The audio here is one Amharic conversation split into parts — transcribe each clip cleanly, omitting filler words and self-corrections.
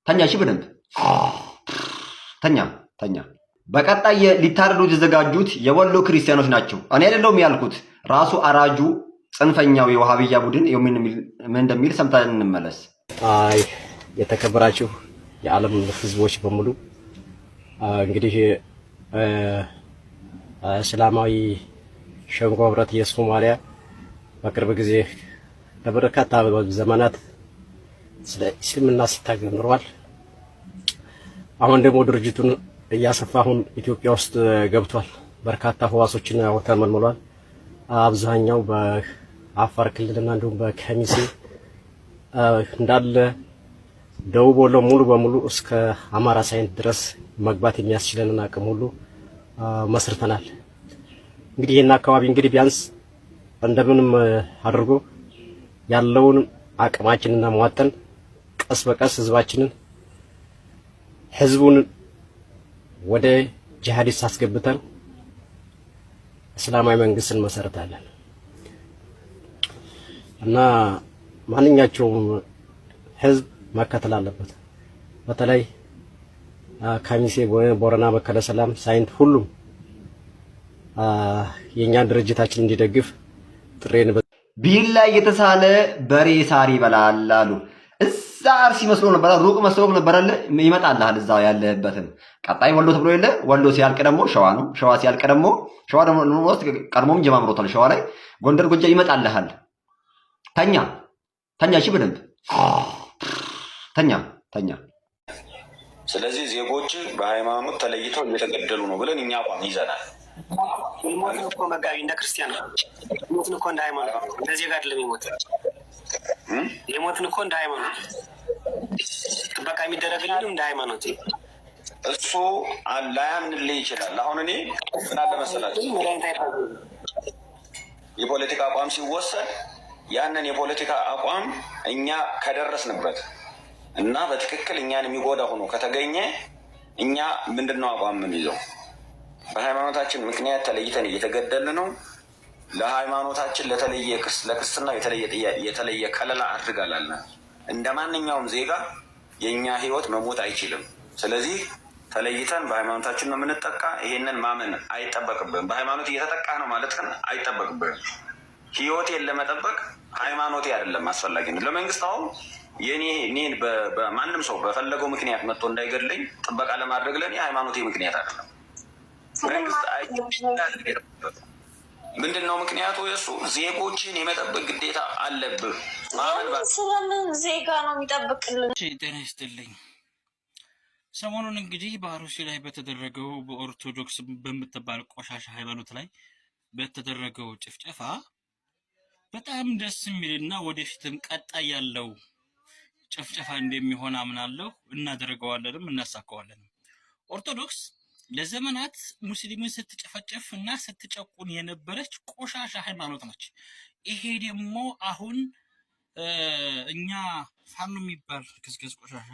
ተኛ እሺ በደንብ ተኛ ተኛ። በቀጣይ ሊታረዱ የተዘጋጁት የወሎ ክርስቲያኖች ናቸው። እኔ አይደለሁም ያልኩት ራሱ አራጁ ጽንፈኛው የዋሃብያ ቡድን ምን እንደሚል ሰምተን እንመለስ። አይ የተከበራችሁ የዓለም ህዝቦች በሙሉ እንግዲህ እስላማዊ ሸንጎ ህብረት የሶማሊያ በቅርብ ጊዜ ለበርካታ ዘመናት ስለ እስልምና ሲታገል ኖሯል። አሁን ደግሞ ድርጅቱን እያሰፋ አሁን ኢትዮጵያ ውስጥ ገብቷል። በርካታ ህዋሶችን ተመልምሏል። አብዛኛው በአፋር ክልልና እንዲሁም በከሚሴ እንዳለ ደቡብ ወሎ ሙሉ በሙሉ እስከ አማራ ሳይንት ድረስ መግባት የሚያስችለንን አቅም ሁሉ መስርተናል። እንግዲህ ይሄን አካባቢ እንግዲህ ቢያንስ እንደምንም አድርጎ ያለውን አቅማችንና መዋጠን ቀስ በቀስ ህዝቡን ወደ ጂሃዲስት አስገብተን እስላማዊ መንግስትን መሰረታለን እና ማንኛቸውም ህዝብ መከተል አለበት። በተለይ ከሚሴ ቦረና፣ መከለ ሰላም፣ ሳይንት ሁሉም የኛ ድርጅታችን እንዲደግፍ ጥሬን ቢላ የተሳለ በሬ ሳር ይበላል አሉ። እዛ አርሲ መስሎ ነበር፣ ሩቅ መስሎ ነበር አለ ይመጣልሃል እዛው ያለህበትን። ቀጣይ ወሎ ተብሎ የለ ወሎ ሲያልቅ ደግሞ ሸዋ ነው። ሸዋ ሲያልቅ ደግሞ ሸዋ ደግሞ ወስጥ ቀድሞም ጀማምሮታል። ሸዋ ላይ ጎንደር፣ ጎጃ ይመጣልሃል። ተኛ ተኛ እሺ በደንብ ተኛ ተኛ። ስለዚህ ዜጎች በሃይማኖት ተለይተው እየተገደሉ ነው ብለን እኛ አቋም ይዘናል። የሞትን እኮ መጋቢ እንደ ክርስቲያን ነው። የሞትን እኮ እንደ ሃይማኖት እንደ ዜጋ አይደለም። የሞትን እኮ እንደ ሃይማኖት ጥበቃ የሚደረግልን እንደ ሃይማኖት እሱ ላያምንልህ ይችላል። አሁን እኔ ምን አለ መሰላችሁ የፖለቲካ አቋም ሲወሰድ ያንን የፖለቲካ አቋም እኛ ከደረስንበት እና በትክክል እኛን የሚጎዳ ሆኖ ከተገኘ እኛ ምንድነው አቋም ምን ይዘው በሃይማኖታችን ምክንያት ተለይተን እየተገደልን ነው። ለሃይማኖታችን ለክርስትና የተለየ ከለላ አድርጋላልና እንደ ማንኛውም ዜጋ የኛ ህይወት መሞት አይችልም። ስለዚህ ተለይተን በሃይማኖታችን ነው የምንጠቃ። ይሄንን ማመን አይጠበቅብን። በሃይማኖት እየተጠቃ ነው ማለት ግን አይጠበቅብን። ህይወቴን ለመጠበቅ ሃይማኖቴ አይደለም አስፈላጊ ነው። ለመንግስት አሁን እኔን በማንም ሰው በፈለገው ምክንያት መጥቶ እንዳይገድለኝ ጥበቃ ለማድረግ ለእኔ ሃይማኖቴ ምክንያት አይደለም። ምንድነው ምክንያቱ? የሱ ዜጎችን የመጠበቅ ግዴታ አለብህ። ስለምን ዜጋ ነው የሚጠብቅልን? ጤና ይስጥልኝ። ሰሞኑን እንግዲህ በአሩሲ ላይ በተደረገው በኦርቶዶክስ በምትባል ቆሻሻ ሃይማኖት ላይ በተደረገው ጭፍጨፋ በጣም ደስ የሚልና ወደፊትም ቀጣይ ያለው ጭፍጨፋ እንደሚሆን አምናለሁ። እናደርገዋለንም እናሳካዋለንም። ኦርቶዶክስ ለዘመናት ሙስሊምን ስትጨፈጨፍ እና ስትጨቁን የነበረች ቆሻሻ ሃይማኖት ነች። ይሄ ደግሞ አሁን እኛ ፋኖ የሚባል ክስክስ ቆሻሻ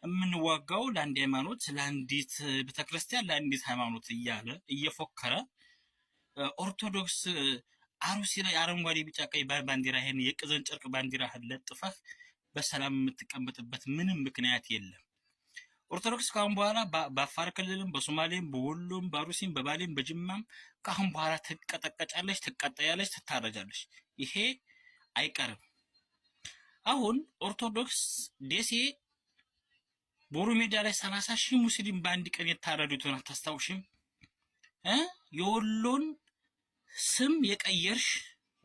የምንዋጋው ለአንድ ሃይማኖት፣ ለአንዲት ቤተክርስቲያን፣ ለአንዲት ሃይማኖት እያለ እየፎከረ ኦርቶዶክስ አሩሲ ላይ አረንጓዴ ቢጫ ቀይ ባንዲራ ይሄን የቅዘን ጨርቅ ባንዲራህን ለጥፈህ በሰላም የምትቀመጥበት ምንም ምክንያት የለም። ኦርቶዶክስ ካሁን በኋላ በአፋር ክልልም በሶማሌም በወሎም በአሩሲም በባሌም በጅማም ካሁን በኋላ ትቀጠቀጫለች፣ ትቀጠያለች፣ ትታረጃለች። ይሄ አይቀርም። አሁን ኦርቶዶክስ ደሴ ቦሩ ሜዳ ላይ 30,000 ሙስሊም በአንድ ቀን የታረዱትን አታስታውሽም? የወሎን ስም የቀየርሽ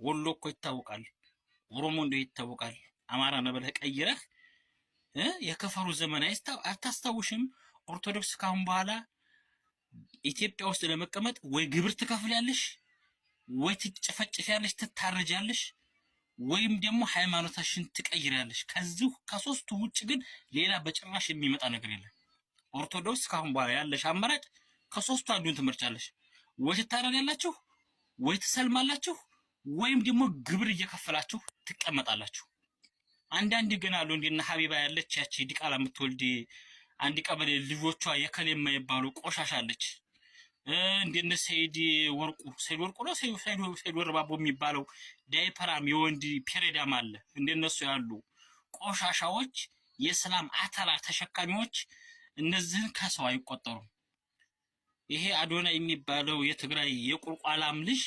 ወሎ እኮ ይታወቃል፣ ኦሮሞ እንደው ይታወቃል፣ አማራ ነው ብለህ ቀይረህ የከፈሩ ዘመን አታስታውሽም? ኦርቶዶክስ ካሁን በኋላ ኢትዮጵያ ውስጥ ለመቀመጥ ወይ ግብር ትከፍያለሽ፣ ወይ ትጨፈጭፊያለሽ፣ ትታረጃለሽ፣ ወይም ደግሞ ሃይማኖታሽን ትቀይራለሽ። ከዚህ ከሶስቱ ውጭ ግን ሌላ በጭራሽ የሚመጣ ነገር የለም። ኦርቶዶክስ ካሁን በኋላ ያለሽ አማራጭ ከሶስቱ አንዱን ትመርጫለሽ። ወይ ትታረዳላችሁ፣ ወይ ትሰልማላችሁ፣ ወይም ደግሞ ግብር እየከፈላችሁ ትቀመጣላችሁ። አንዳንድ ግን አሉ እንደነ ሀቢባ ያለች ያቺ ዲቃላ የምትወልድ አንድ ቀበሌ ልጆቿ የከሌማ የማይባሉ ቆሻሻ አለች። እንደነ ሰይድ ወርቁ ነው ሰይድ ወርባቦ የሚባለው ዳይፐራም የወንድ ፔሬዳም አለ። እንደነሱ ያሉ ቆሻሻዎች የሰላም አታላ ተሸካሚዎች እነዚህን ከሰው አይቆጠሩም። ይሄ አዶና የሚባለው የትግራይ የቁልቋላም ልጅ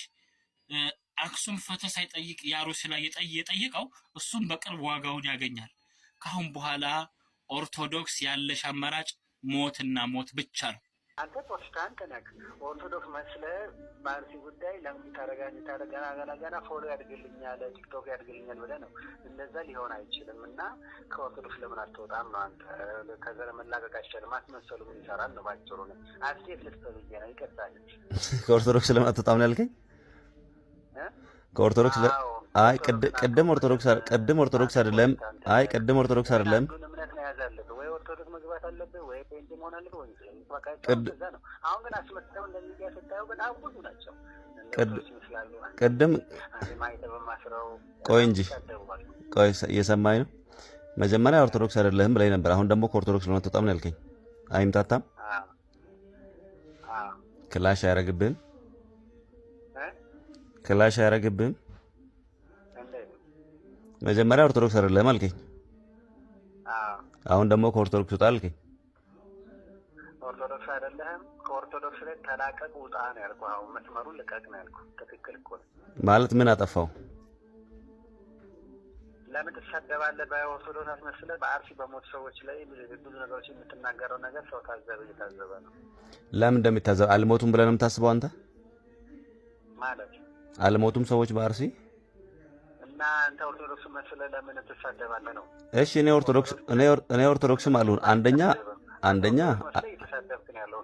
አክሱም ፍትህ ሳይጠይቅ ያሩሲ ላይ የጠየቀው እሱም በቅርብ ዋጋውን ያገኛል። ካሁን በኋላ ኦርቶዶክስ ያለሽ አማራጭ ሞትና ሞት ብቻ ነው። አንተ ፕሮቴስታንት ነህ፣ ኦርቶዶክስ መስለህ በአርሲ ጉዳይ ለምን ገና ፎሎ ያድርግልኛል ቲክቶክ ያድርግልኛል ብለህ ነው። እንደዛ ሊሆን አይችልም እና ከኦርቶዶክስ ለምን አትወጣም ነው? አንተ ከዘር መላቀቅ አይቻልም። አትመሰሉ ምን ይሰራል ነው ባጭሩ ነው። አስቴት ልስጥህ ብዬ ነው። ይቀጥላል። ከኦርቶዶክስ ለምን አትወጣም ነው ያልከኝ? ከኦርቶዶክስ አይ ቅድም ኦርቶዶክስ አይደለም። አይ ቅድም ኦርቶዶክስ አይደለም። እምነት ነው ያዛለህ ወይ ኦርቶዶክስ መግባት አለብህ ወይ ፔንት መሆን አለብህ ወይ ነው። አሁን ግን አስመጣው እንደሚያ ስታየው በጣም ብዙ ናቸው። ቅድም ቆይ እንጂ ቆይ እየሰማኝ ነው። መጀመሪያ ኦርቶዶክስ አይደለህም ብለኝ ነበር። አሁን ደግሞ ከኦርቶዶክስ ለምን አትወጣም ነው ያልከኝ? አይምታታም? ክላሽ አያረግብህም? ክላሽ አያረግብህም? መጀመሪያ ኦርቶዶክስ አይደለህም አልከኝ። አሁን ደግሞ ከኦርቶዶክስ ውጣ አልከኝ። ኦርቶዶክስ አይደለህም፣ ከኦርቶዶክስ ላይ ተላቀቅ ውጣ ነው ያልኩህ። አሁን መስመሩን ልቀቅ ነው ያልኩህ። ትክክል እኮ ነው። ማለት ምን አጠፋው? ለምን ትሳደባለህ? በኦርቶዶክስ አስመስለህ በአርሲ በሞት ሰዎች ላይ ብዙ ነገሮች የምትናገረው ነገር ሰው እየታዘበ ነው። ለምን እንደሚታዘብ አልሞቱም ብለህ ነው የምታስበው አንተ? ማለት አልሞቱም ሰዎች በአርሲ እና አንተ ኦርቶዶክስ መስለህ ለምን ትሳደባለህ ነው? እሺ እኔ ኦርቶዶክስም አልሆን አንደኛ እየተሳደብክ ነው ያለው።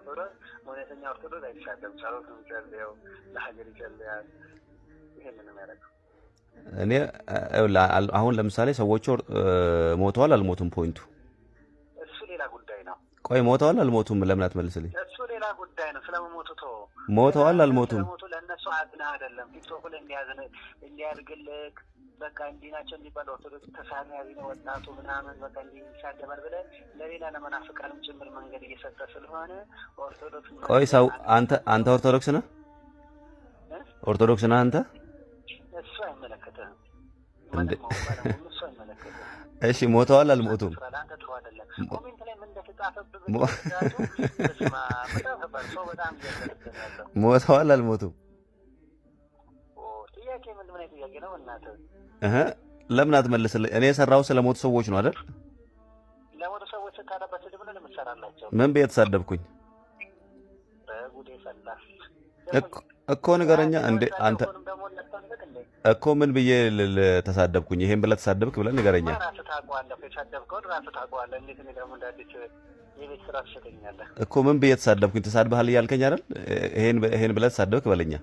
እውነተኛ ኦርቶዶክስ አይሳደብም። ጸሎት ነው የሚጸልየው፣ ለሀገር ይጸልያል። ይሄንን ነው የሚያደርገው። እኔ አሁን ለምሳሌ ሰዎቹ ሞተዋል አልሞቱም? ፖይንቱ እሱ ሌላ ጉዳይ ነው። ቆይ ሞተዋል አልሞቱም ለምን አትመልስልኝ? እሱ ሌላ ጉዳይ ነው። ስለመሞቱ ሞተዋል አልሞቱም? ስለመሞቱ ለእነሱ አዝነህ አይደለም። ቲክቶክ ላይ እንዲያድግልህ በቃ እንዲህ ናቸው የሚባል ኦርቶዶክስ ተሳዳቢ ነው ወጣቱ ምናምን በቃ እንዲህ ይሳደባል ብለህ ለሌላ ለመናፍቃንም ጭምር መንገድ እየሰጠ ስለሆነ ኦርቶዶክስ ቆይ ሰው አንተ ኦርቶዶክስ ነህ? ኦርቶዶክስ ነህ አንተ? እሱ አይመለከትህም። እሱ አይመለከትህም። እሺ ሞተዋል አልሞቱም? አንተ ተው አይደለም ኮሜንት ላይ ምን እንደተጻፈብህ በጣም ያለው ሞተዋል አልሞቱም? ጥያቄ ምን ጥያቄ ነው እናትህ? ለምን አትመልስልኝ? እኔ የሰራው ስለሞቱ ሰዎች ነው አይደል? ለሞቱ ሰዎች ታረበት ስድብ ነው የምትሰራላቸው። ምን ብዬ ተሳደብኩኝ? በጉዴ ፈላህ እኮ ንገረኛ እንዴ አንተ እኮ ምን ብዬ ተሳደብኩኝ? ይሄን ብለህ ተሳደብክ ብለህ ንገረኛ። ራስህ ታውቀዋለህ። የሳደብከውን ራስህ ታውቀዋለህ። እንዴት እኔ ደግሞ እንደ አዲስ የቤት ስራ ትሰጠኛለህ? እኮ ምን ብዬ ተሳደብኩኝ? ተሳድበሃል እያልከኝ አይደል? ይሄን ብለህ ተሳደብክ በለኛ።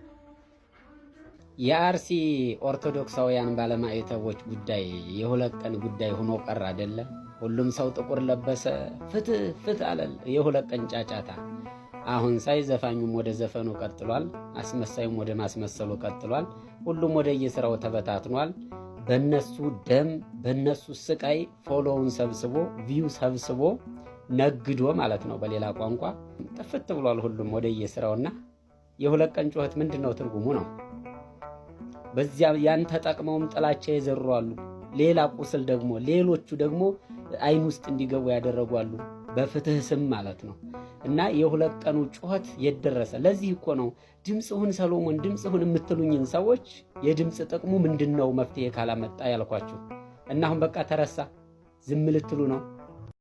የአርሲ ኦርቶዶክሳውያን ባለማዕተቦች ጉዳይ የሁለት ቀን ጉዳይ ሆኖ ቀር አይደለም። ሁሉም ሰው ጥቁር ለበሰ፣ ፍትህ አለል። የሁለት ቀን ጫጫታ። አሁን ሳይ ዘፋኙም ወደ ዘፈኑ ቀጥሏል፣ አስመሳዩም ወደ ማስመሰሉ ቀጥሏል። ሁሉም ወደ የስራው ተበታትኗል። በነሱ ደም በነሱ ስቃይ ፎሎውን ሰብስቦ ቪው ሰብስቦ ነግዶ ማለት ነው። በሌላ ቋንቋ ጥፍት ብሏል ሁሉም ወደ የስራውና የሁለት ቀን ጩኸት ምንድነው ትርጉሙ ነው? በዚያ ያን ተጠቅመውም ጥላቻ የዘሩአሉ። ሌላ ቁስል ደግሞ ሌሎቹ ደግሞ አይን ውስጥ እንዲገቡ ያደረጓሉ በፍትህ ስም ማለት ነው። እና የሁለት ቀኑ ጩኸት የደረሰ ለዚህ እኮ ነው ድምጽሁን ሰሎሞን ድምጽሁን የምትሉኝን ሰዎች የድምጽ ጥቅሙ ምንድነው መፍትሄ ካላመጣ ያልኳችሁ። እና አሁን በቃ ተረሳ ዝም ልትሉ ነው።